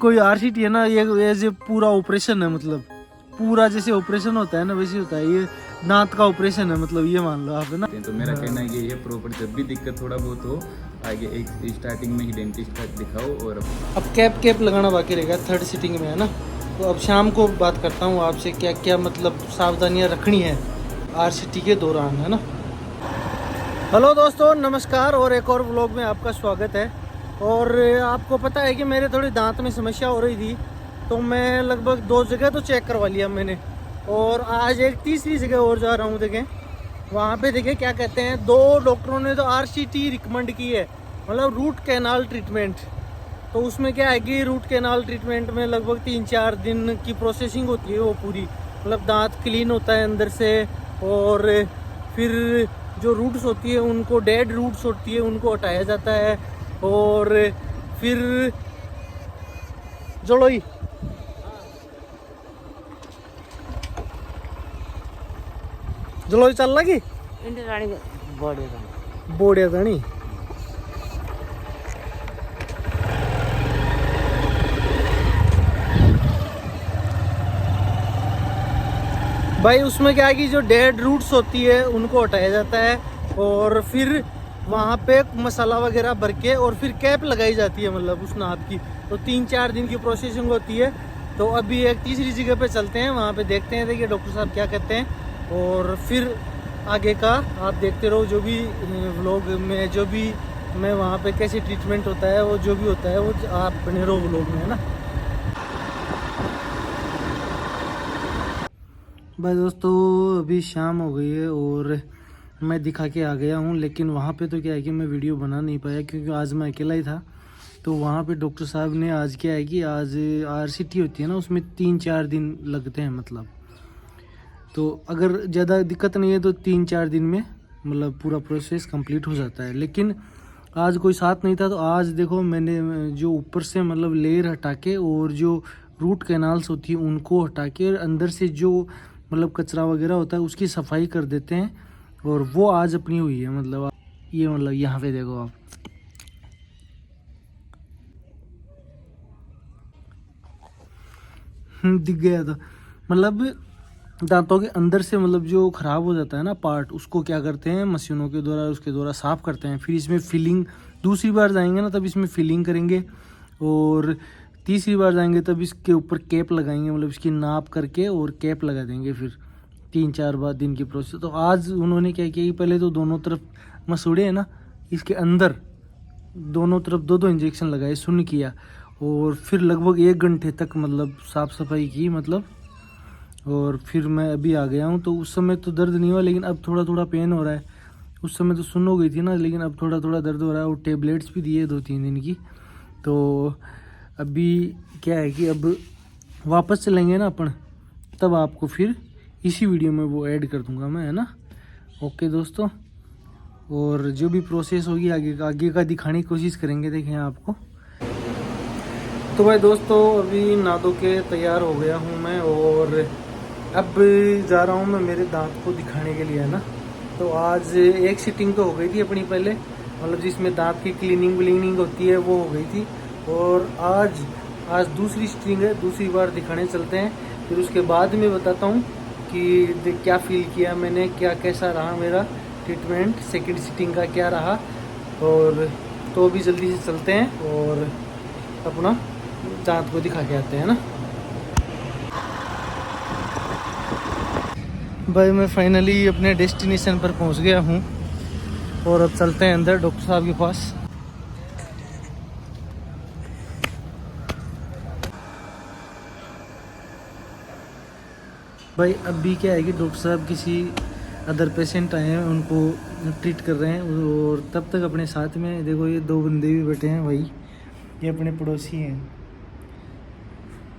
कोई आरसीटी है ना, ये पूरा ऑपरेशन है, मतलब पूरा जैसे ऑपरेशन होता है ना वैसे होता है। ये दांत का ऑपरेशन है, मतलब ये मान लो आप, है ना। तो मेरा कहना है कि ये प्रॉपर जब भी दिक्कत थोड़ा बहुत हो आगे एक स्टार्टिंग में ही डेंटिस्ट का दिखाओ। और अब कैप लगाना बाकी रहेगा 3rd सिटिंग में, है ना। तो अब शाम को बात करता हूँ आपसे क्या क्या मतलब सावधानियाँ रखनी है आरसीटी के दौरान, है ना। हेलो दोस्तों, नमस्कार, और एक और व्लॉग में आपका स्वागत है। और आपको पता है कि मेरे थोड़ी दांत में समस्या हो रही थी, तो मैं लगभग 2 जगह तो चेक करवा लिया मैंने, और आज एक तीसरी जगह और जा रहा हूँ। देखें वहाँ पे, देखें क्या कहते हैं, 2 डॉक्टरों ने तो आरसीटी रिकमेंड की है, मतलब रूट कैनाल ट्रीटमेंट। तो उसमें क्या है कि रूट कैनाल ट्रीटमेंट में लगभग 3-4 दिन की प्रोसेसिंग होती है वो पूरी, मतलब दांत क्लीन होता है अंदर से, और फिर जो रूट्स होती है उनको, डेड रूट्स होती है उनको हटाया जाता है, और फिर जलोई जलोई चल लगी बोड़िया दानी। भाई उसमें क्या है कि जो डेड रूट्स होती है उनको हटाया जाता है, और फिर वहाँ पे मसाला वगैरह भर के और फिर कैप लगाई जाती है, मतलब उस नाप की। तो 3-4 दिन की प्रोसेसिंग होती है। तो अभी एक तीसरी जगह पे चलते हैं, वहाँ पे देखते हैं, देखिए डॉक्टर साहब क्या कहते हैं, और फिर आगे का आप देखते रहो। जो भी व्लॉग में, जो भी मैं वहाँ पे कैसे ट्रीटमेंट होता है, वो जो भी होता है वो आप बने रहो व्लॉग में, है ना। भाई दोस्तों अभी शाम हो गई है और मैं दिखा के आ गया हूँ, लेकिन वहाँ पे तो क्या है कि मैं वीडियो बना नहीं पाया क्योंकि आज मैं अकेला ही था। तो वहाँ पे डॉक्टर साहब ने आज क्या है कि आज आरसीटी होती है ना, उसमें 3-4 दिन लगते हैं, मतलब। तो अगर ज़्यादा दिक्कत नहीं है तो 3-4 दिन में मतलब पूरा प्रोसेस कंप्लीट हो जाता है। लेकिन आज कोई साथ नहीं था, तो आज देखो मैंने जो ऊपर से मतलब लेयर हटा के और जो रूट कैनाल्स होती है उनको हटा के, और अंदर से जो मतलब कचरा वगैरह होता है उसकी सफाई कर देते हैं, और वो आज अपनी हुई है। मतलब ये, मतलब यहाँ पे देखो आप, दिख गया। तो मतलब दांतों के अंदर से मतलब जो ख़राब हो जाता है ना पार्ट, उसको क्या करते हैं मशीनों के द्वारा, उसके द्वारा साफ़ करते हैं। फिर इसमें फिलिंग, दूसरी बार जाएंगे ना तब इसमें फिलिंग करेंगे, और तीसरी बार जाएंगे तब इसके ऊपर कैप लगाएंगे, मतलब इसकी नाप करके और कैप लगा देंगे। फिर 3-4 बार दिन की प्रोसेस। तो आज उन्होंने क्या किया कि पहले तो दोनों तरफ मसूड़े है ना, इसके अंदर दोनों तरफ 2-2 इंजेक्शन लगाए, शून्य किया, और फिर लगभग 1 घंटे तक मतलब साफ़ सफाई की, मतलब। और फिर मैं अभी आ गया हूँ। तो उस समय तो दर्द नहीं हुआ, लेकिन अब थोड़ा थोड़ा पेन हो रहा है। उस समय तो सुन्न हो गई थी ना, लेकिन अब थोड़ा थोड़ा दर्द हो रहा है, और टेबलेट्स भी दिए 2-3 दिन की। तो अभी क्या है कि अब वापस चलेंगे ना अपन, तब आपको फिर इसी वीडियो में वो ऐड कर दूंगा मैं, है ना। ओके दोस्तों, और जो भी प्रोसेस होगी आगे का दिखाने की कोशिश करेंगे, देखें आपको। तो भाई दोस्तों अभी नहा धो के तैयार हो गया हूँ मैं, और अब जा रहा हूँ मैं मेरे दांत को दिखाने के लिए, है ना। तो आज एक सिटिंग तो हो गई थी अपनी पहले, मतलब जिसमें दांत की क्लीनिंग होती है वो हो गई थी, और आज दूसरी सिटिंग है, दूसरी बार दिखाने चलते हैं। फिर उसके बाद में बताता हूँ कि क्या फील किया मैंने, क्या कैसा रहा मेरा ट्रीटमेंट, सेकंड सिटिंग का क्या रहा। और तो अभी जल्दी से चलते हैं और अपना दांत को दिखा के आते हैं ना। भाई मैं फाइनली अपने डेस्टिनेशन पर पहुंच गया हूं, और अब चलते हैं अंदर डॉक्टर साहब के पास। भाई अभी क्या है कि डॉक्टर साहब किसी अदर पेशेंट आए हैं, उनको ट्रीट कर रहे हैं, और तब तक अपने साथ में देखो ये 2 बंदे भी बैठे हैं, भाई ये अपने पड़ोसी हैं।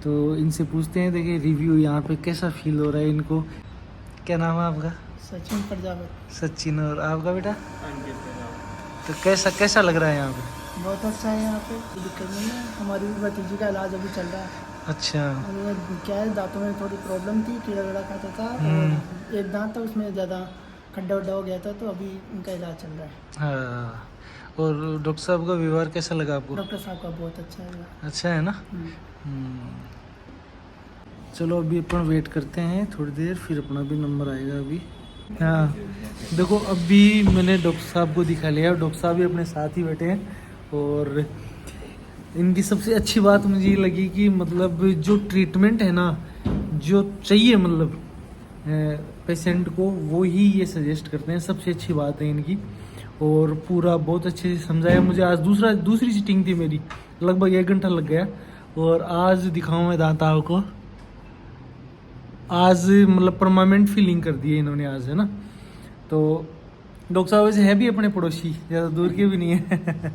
तो इनसे पूछते हैं, देखिए रिव्यू यहाँ पे कैसा फील हो रहा है इनको। क्या नाम है आपका? सचिन प्रजापति। सचिन। और आपका बेटा? तो कैसा लग रहा है यहाँ पे? बहुत अच्छा है यहाँ पे, कोई दिक्कत नहीं है। हमारी भतीजी का इलाज अभी चल रहा है। अच्छा। और क्या है, दांतों में थोड़ी प्रॉब्लम थी, कीड़ा वीड़ा खाता था, और एक दांत था उसमें ज़्यादा खड्डा वड्डा हो गया था, तो अभी उनका इलाज चल रहा है। हाँ, और डॉक्टर साहब का व्यवहार कैसा लगा आपको? डॉक्टर साहब का बहुत अच्छा है। अच्छा है ना। चलो अभी अपन वेट करते हैं थोड़ी देर, फिर अपना भी नंबर आएगा अभी। हाँ देखो अभी मैंने डॉक्टर साहब को दिखा लिया, डॉक्टर साहब भी अपने साथ ही बैठे हैं। और इनकी सबसे अच्छी बात मुझे ये लगी कि मतलब जो ट्रीटमेंट है ना, जो चाहिए मतलब पेशेंट को, वो ही ये सजेस्ट करते हैं। सबसे अच्छी बात है इनकी। और पूरा बहुत अच्छे से समझाया मुझे। आज दूसरी सीटिंग थी मेरी, लगभग 1 घंटा लग गया। और आज दिखाऊं मैं दांत आपको, आज मतलब परमानेंट फीलिंग कर दी है इन्होंने आज, है ना। तो डॉक्टर साहब वैसे है भी अपने पड़ोसी, ज़्यादा दूर के भी नहीं है।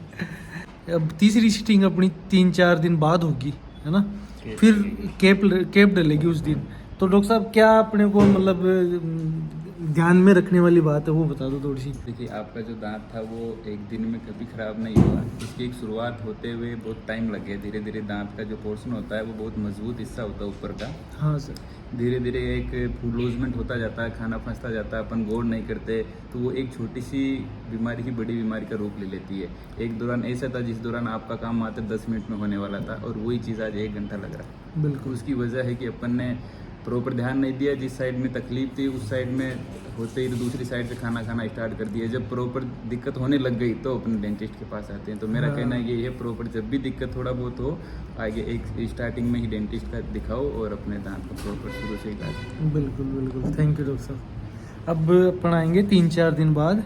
अब तीसरी सीटिंग अपनी 3-4 दिन बाद होगी, है ना। फिर कैप डलेगी उस दिन। तो डॉक्टर साहब क्या अपने को मतलब ध्यान में रखने वाली बात है वो बता दो थोड़ी सी। देखिए, आपका जो दांत था वो एक दिन में कभी ख़राब नहीं हुआ। इसकी एक शुरुआत होते हुए बहुत टाइम लग गया। धीरे धीरे दांत का जो पोर्शन होता है वो बहुत मजबूत हिस्सा होता है ऊपर का। हाँ सर। धीरे धीरे एक फूड लूजमेंट होता जाता है, खाना फंसता जाता है, अपन गौर नहीं करते, तो वो एक छोटी सी बीमारी ही बड़ी बीमारी का रूप ले लेती है। एक दौरान ऐसा था जिस दौरान आपका काम मात्र 10 मिनट में होने वाला था, और वही चीज़ आज 1 घंटा लग रहा है। बिल्कुल। उसकी वजह है कि अपन ने प्रॉपर ध्यान नहीं दिया। जिस साइड में तकलीफ थी उस साइड में होते ही तो दूसरी साइड से खाना खाना स्टार्ट कर दिया। जब प्रॉपर दिक्कत होने लग गई तो अपने डेंटिस्ट के पास आते हैं। तो मेरा कहना ये है, प्रॉपर जब भी दिक्कत थोड़ा बहुत हो, आगे एक स्टार्टिंग में ही डेंटिस्ट का दिखाओ और अपने दांत को प्रॉपर शुरू से इलाज। बिल्कुल बिल्कुल, थैंक यू डॉक्टर साहब। अब अपन आएंगे 3-4 दिन बाद।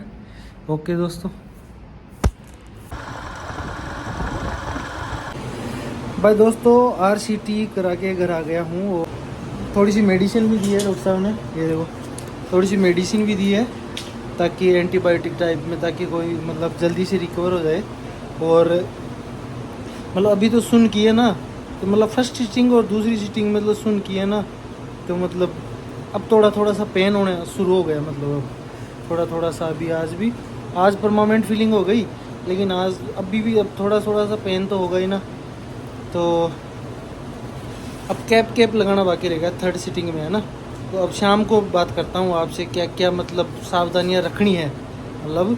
ओके दोस्तों। भाई दोस्तों, RCT करा के घर आ गया हूँ। और थोड़ी सी मेडिसिन भी दी है डॉक्टर साहब ने, ये देखो थोड़ी सी मेडिसिन भी दी है, ताकि एंटीबायोटिक टाइप में, ताकि कोई मतलब जल्दी से रिकवर हो जाए। और मतलब अभी तो सुन की है ना, तो मतलब फर्स्ट सीटिंग और दूसरी सीटिंग मतलब सुन की है ना, तो मतलब अब थोड़ा सा पेन होने शुरू हो गया। मतलब अब थोड़ा सा अभी आज परमानेंट फीलिंग हो गई, लेकिन आज अभी भी अब थोड़ा सा पेन तो होगा ही ना। तो अब कैप लगाना बाकी रहेगा 3rd सीटिंग में, है ना। तो अब शाम को बात करता हूँ आपसे क्या क्या मतलब सावधानियाँ रखनी है मतलब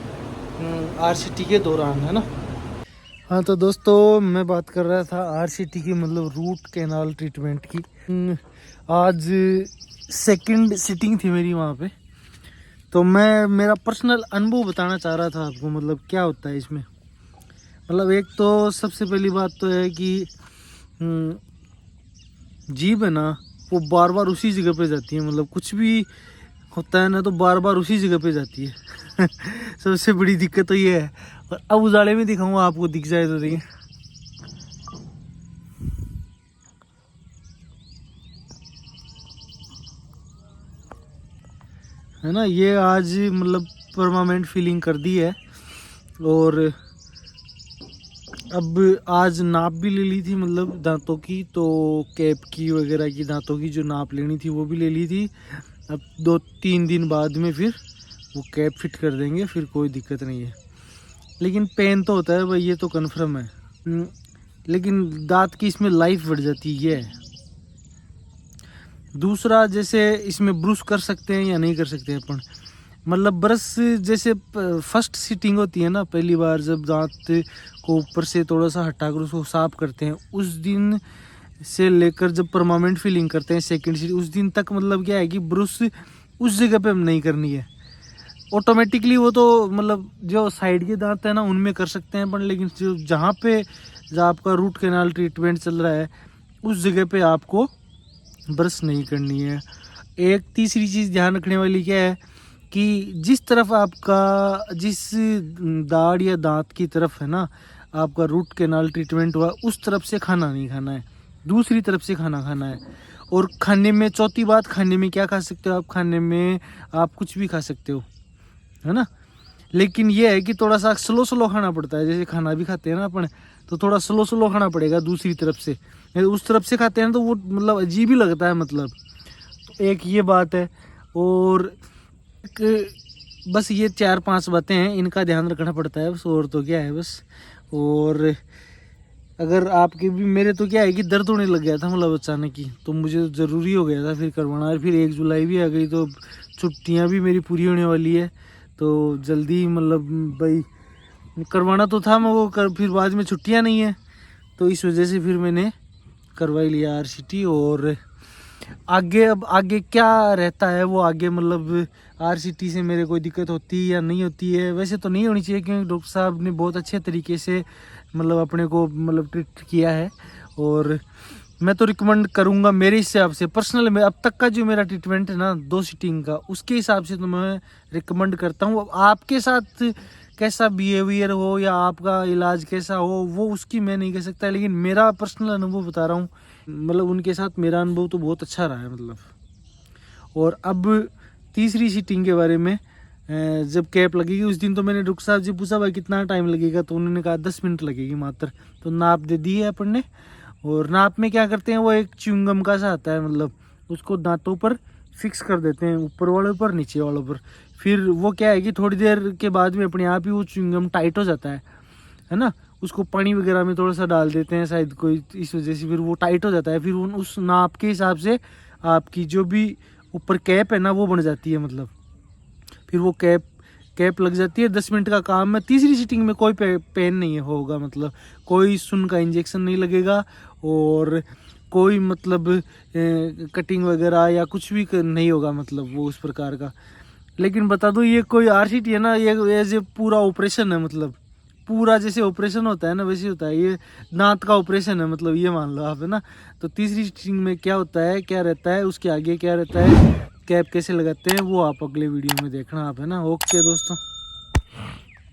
RCT के दौरान, है ना। हाँ तो दोस्तों, मैं बात कर रहा था RCT की मतलब रूट कैनाल ट्रीटमेंट की। आज 2nd सीटिंग थी मेरी वहाँ पे। तो मैं मेरा पर्सनल अनुभव बताना चाह रहा था आपको, मतलब क्या होता है इसमें। मतलब एक तो सबसे पहली बात तो है कि जीभ है ना, वो बार बार उसी जगह पे जाती है। मतलब कुछ भी होता है ना तो बार बार उसी जगह पे जाती है। सबसे बड़ी दिक्कत तो ये है। और अब उजाले में दिखाऊंगा आपको, दिख जाए तो देखिए। है ना, ये आज मतलब परमानेंट फीलिंग कर दी है। और अब आज नाप भी ले ली थी मतलब दांतों की, तो कैप की वगैरह की दांतों की जो नाप लेनी थी वो भी ले ली थी। अब 2-3 दिन बाद में फिर वो कैप फिट कर देंगे, फिर कोई दिक्कत नहीं है। लेकिन पेन तो होता है भाई, ये तो कन्फर्म है। लेकिन दांत की इसमें लाइफ बढ़ जाती है। दूसरा, जैसे इसमें ब्रश कर सकते हैं या नहीं कर सकते अपन। मतलब ब्रश जैसे फर्स्ट सीटिंग होती है ना, पहली बार जब दांत को ऊपर से थोड़ा सा हटाकर उसको साफ करते हैं, उस दिन से लेकर जब परमानेंट फीलिंग करते हैं 2nd सीटिंग, उस दिन तक मतलब क्या है कि ब्रश उस जगह पे नहीं करनी है। ऑटोमेटिकली वो तो मतलब जो साइड के दांत है ना उनमें कर सकते हैं अपन, लेकिन जो जहाँ पे आपका रूट कैनाल ट्रीटमेंट चल रहा है उस जगह पे आपको ब्रश नहीं करनी है। एक तीसरी चीज़ ध्यान रखने वाली क्या है कि जिस तरफ आपका, जिस दाढ़ या दांत की तरफ है ना आपका रूट कैनाल ट्रीटमेंट हुआ, उस तरफ से खाना नहीं खाना है, दूसरी तरफ से खाना खाना है। और खाने में, चौथी बात, खाने में क्या खा सकते हो आप? खाने में आप कुछ भी खा सकते हो, है ना। लेकिन ये है कि थोड़ा सा स्लो खाना पड़ता है। जैसे खाना भी खाते हैं ना अपन, तो थोड़ा स्लो खाना पड़ेगा दूसरी तरफ से। उस तरफ से खाते हैं तो वो मतलब अजीब ही लगता है। मतलब तो एक ये बात है। और बस ये 4-5 बातें हैं, इनका ध्यान रखना पड़ता है बस, और तो क्या है बस। और अगर आपके भी, मेरे तो क्या है कि दर्द होने लग गया था मतलब अचानक ही, तो मुझे ज़रूरी हो गया था फिर करवाना। और फिर 1 जुलाई भी आ गई, तो छुट्टियां भी मेरी पूरी होने वाली है, तो जल्दी मतलब भाई करवाना तो था मैं वो फिर बाद में छुट्टियां नहीं है, तो इस वजह से फिर मैंने करवाई लिया RCT। और आगे अब आगे क्या रहता है वो आगे मतलब RCT से मेरे कोई दिक्कत होती है या नहीं होती है, वैसे तो नहीं होनी चाहिए क्योंकि डॉक्टर साहब ने बहुत अच्छे तरीके से मतलब अपने को मतलब ट्रीट किया है। और मैं तो रिकमेंड करूँगा मेरे हिसाब से पर्सनल में अब तक का जो मेरा ट्रीटमेंट है ना 2 सीटिंग का, उसके हिसाब से तो मैं रिकमेंड करता हूँ। अब आपके साथ कैसा बिहेवियर हो या आपका इलाज कैसा हो वो उसकी मैं नहीं कह सकता, लेकिन मेरा पर्सनल अनुभव बता रहा हूँ। मतलब उनके साथ मेरा अनुभव तो बहुत अच्छा रहा है मतलब। और अब तीसरी सीटिंग के बारे में जब कैप लगेगी उस दिन तो मैंने डॉक्टर साहब जी पूछा भाई कितना टाइम लगेगा, तो उन्होंने कहा 10 मिनट लगेगी मात्र। तो नाप दे दी है अपन ने। और नाप में क्या करते हैं वो एक च्युइंगम का सा आता है, मतलब उसको दांतों पर फिक्स कर देते हैं, ऊपर वालों पर नीचे वालों पर। फिर वो क्या है कि थोड़ी देर के बाद में अपने आप ही वो च्युइंगम टाइट हो जाता है ना। उसको पानी वगैरह में थोड़ा सा डाल देते हैं शायद कोई, इस वजह से फिर वो टाइट हो जाता है। फिर उस नाप के हिसाब से आपकी जो भी ऊपर कैप है ना वो बन जाती है, मतलब फिर वो कैप लग जाती है। 10 मिनट का काम है। तीसरी सीटिंग में कोई पेन नहीं होगा, मतलब कोई सुन का इंजेक्शन नहीं लगेगा और कोई मतलब कटिंग वगैरह या कुछ भी नहीं होगा, मतलब वो उस प्रकार का। लेकिन बता दो ये कोई RCT है ना, ये एज ए पूरा ऑपरेशन है, मतलब पूरा जैसे ऑपरेशन होता है ना वैसे होता है। ये दांत का ऑपरेशन है, मतलब ये मान लो आप, है ना। तो तीसरी सीटिंग में क्या होता है, क्या रहता है, उसके आगे क्या रहता है, कैप कैसे लगाते हैं वो आप अगले वीडियो में देखना आप, है ना। ओके दोस्तों।